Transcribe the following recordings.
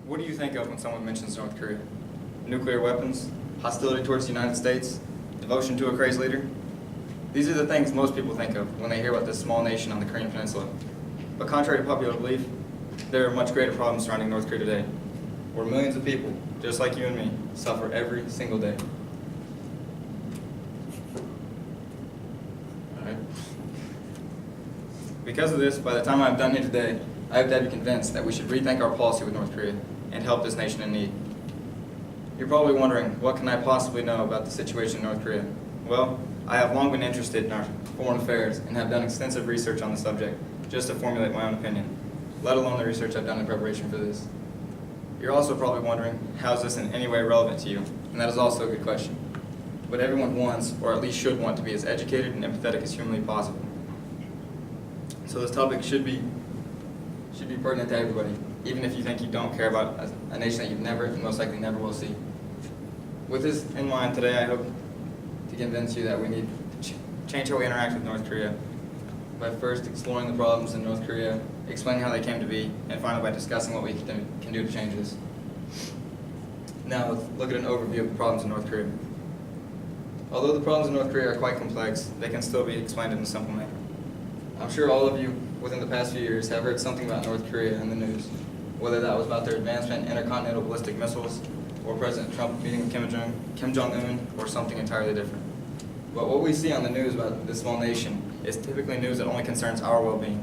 What do you think of when someone mentions North Korea? Nuclear weapons? Hostility towards the United States? Devotion to a crazed leader? These are the things most people think of when they hear about this small nation on the Korean Peninsula. But contrary to popular belief, there are much greater problems surrounding North Korea today, where millions of people, just like you and me, suffer every single day. Alright. Because of this, by the time I'm done here today, I hope that you're convinced that we should rethink our policy with North Korea and help this nation in need. You're probably wondering, what can I possibly know about the situation in North Korea? Well, I have long been interested in our foreign affairs and have done extensive research on the subject just to formulate my own opinion, let alone the research I've done in preparation for this. You're also probably wondering, how is this in any way relevant to you? And that is also a good question. But everyone wants, or at least should want, to be as educated and empathetic as humanly possible. So this topic should be pertinent to everybody, even if you think you don't care about a nation that you've never and most likely never will see. With this in mind today, I hope to convince you that we need to change how we interact with North Korea by first exploring the problems in North Korea, explaining how they came to be, and finally by discussing what we can do to change this. Now let's look at an overview of the problems in North Korea. Although the problems in North Korea are quite complex, they can still be explained in a simple manner. I'm sure all of you within the past few years have heard something about North Korea in the news, whether that was about their advancement in intercontinental ballistic missiles, or President Trump meeting with Kim Jong-un, or something entirely different. But what we see on the news about this small nation is typically news that only concerns our well-being.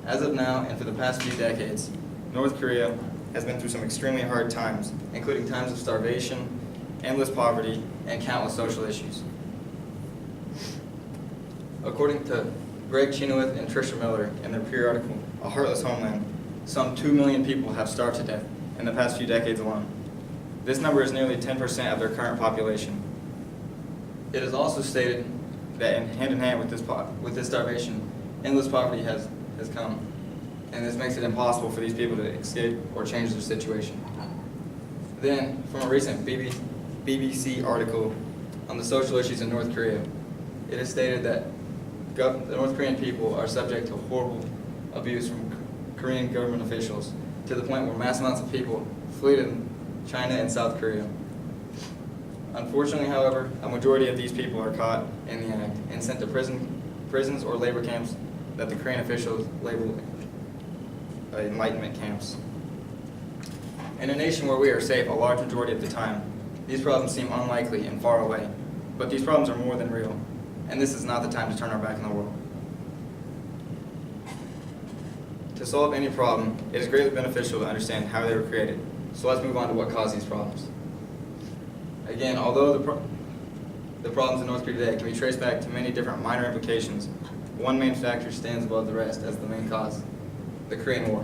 As of now, and for the past few decades, North Korea has been through some extremely hard times, including times of starvation, endless poverty, and countless social issues. According to Greg Chenoweth and Tricia Miller in their periodical, A Heartless Homeland, some 2 million people have starved to death in the past few decades alone. This number is nearly 10% of their current population. It is also stated that hand in hand with this starvation, endless poverty has come, and this makes it impossible for these people to escape or change their situation. Then, from a recent BBC article on the social issues in North Korea, it is stated that the North Korean people are subject to horrible abuse from Korean government officials, to the point where mass amounts of people flee to China and South Korea. Unfortunately, however, a majority of these people are caught in the act and sent to prisons or labor camps that the Korean officials label enlightenment camps. In a nation where we are safe a large majority of the time, these problems seem unlikely and far away, but these problems are more than real, and this is not the time to turn our back on the world. To solve any problem, it is greatly beneficial to understand how they were created. So let's move on to what caused these problems. Again, although the problems in North Korea today can be traced back to many different minor implications, one main factor stands above the rest as the main cause: the Korean War.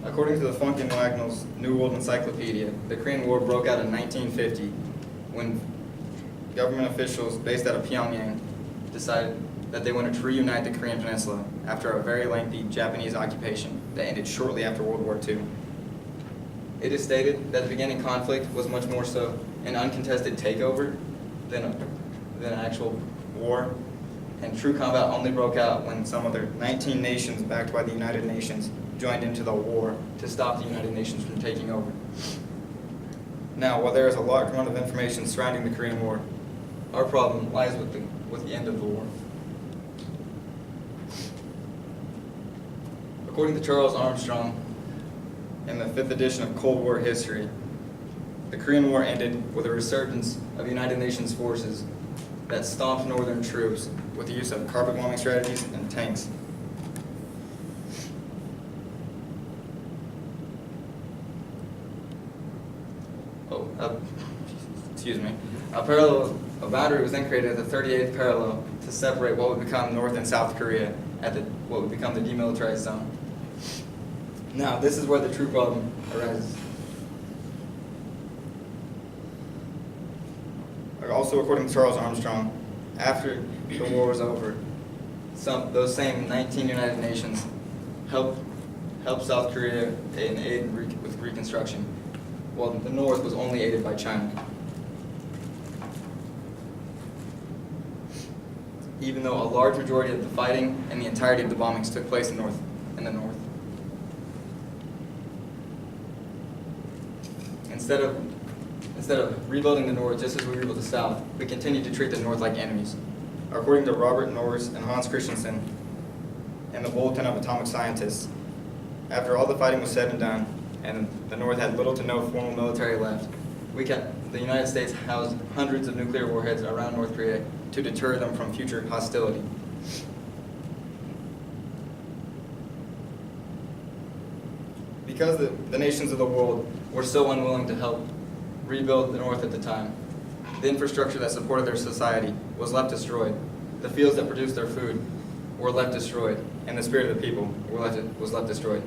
According to the Funk and Wagnall's New World Encyclopedia, the Korean War broke out in 1950 when government officials based out of Pyongyang decided that they wanted to reunite the Korean Peninsula after a very lengthy Japanese occupation that ended shortly after World War II. It is stated that the beginning conflict was much more so an uncontested takeover than an actual war, and true combat only broke out when some other 19 nations backed by the United Nations joined into the war to stop the United Nations from taking over. Now, while there is a large amount of information surrounding the Korean War, our problem lies with the end of the war. According to Charles Armstrong, in the 5th edition of Cold War History, the Korean War ended with a resurgence of United Nations forces that stomped northern troops with the use of carpet bombing strategies and tanks. A boundary was then created at the 38th parallel to separate what would become North and South Korea at what would become the demilitarized zone. Now, this is where the true problem arises. Also, according to Charles Armstrong, after the war was over, those same 19 United Nations helped South Korea in aid with reconstruction, while the North was only aided by China. Even though a large majority of the fighting and the entirety of the bombings took place in the North. Instead of rebuilding the North just as we rebuilt the South, we continue to treat the North like enemies. According to Robert Noyes and Hans Christensen in the Bulletin of Atomic Scientists, after all the fighting was said and done, and the North had little to no formal military left, the United States housed hundreds of nuclear warheads around North Korea to deter them from future hostility. Because the nations of the world were so unwilling to help rebuild the North at the time, the infrastructure that supported their society was left destroyed. The fields that produced their food were left destroyed, and the spirit of the people was left destroyed.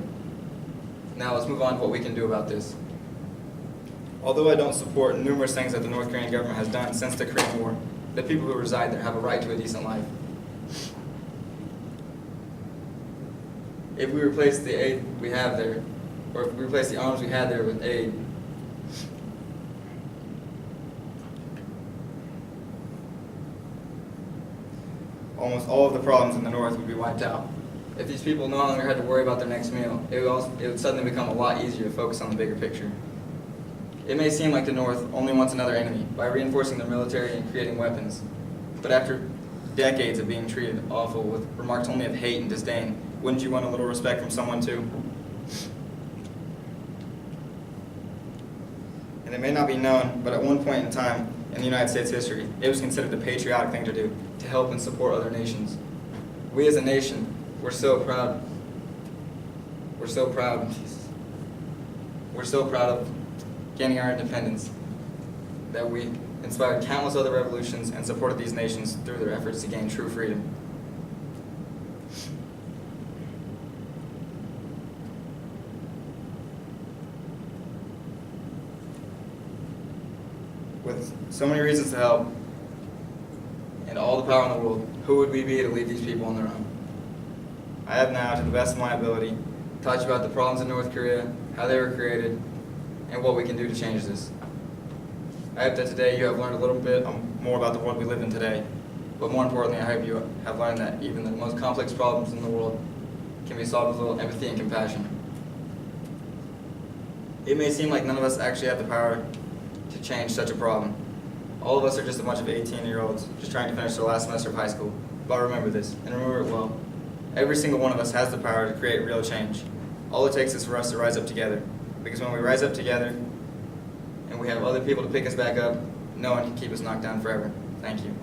Now let's move on to what we can do about this. Although I don't support numerous things that the North Korean government has done since the Korean War, the people who reside there have a right to a decent life. If we replace the aid we have there, or if we replace the arms we had there with aid, almost all of the problems in the North would be wiped out. If these people no longer had to worry about their next meal, it would suddenly become a lot easier to focus on the bigger picture. It may seem like the North only wants another enemy by reinforcing their military and creating weapons, but after decades of being treated awful with remarks only of hate and disdain, wouldn't you want a little respect from someone too? And it may not be known, but at one point in time in the United States history, it was considered the patriotic thing to do, to help and support other nations. We as a nation, we're so proud. We're so proud of gaining our independence that we inspired countless other revolutions and supported these nations through their efforts to gain true freedom. With so many reasons to help and all the power in the world, who would we be to leave these people on their own? I have now, to the best of my ability, taught you about the problems in North Korea, how they were created, and what we can do to change this. I hope that today you have learned a little bit more about the world we live in today, but more importantly, I hope you have learned that even the most complex problems in the world can be solved with a little empathy and compassion. It may seem like none of us actually have the power to change such a problem. All of us are just a bunch of 18-year-olds just trying to finish their last semester of high school. But remember this, and remember it well. Every single one of us has the power to create real change. All it takes is for us to rise up together. Because when we rise up together and we have other people to pick us back up, no one can keep us knocked down forever. Thank you.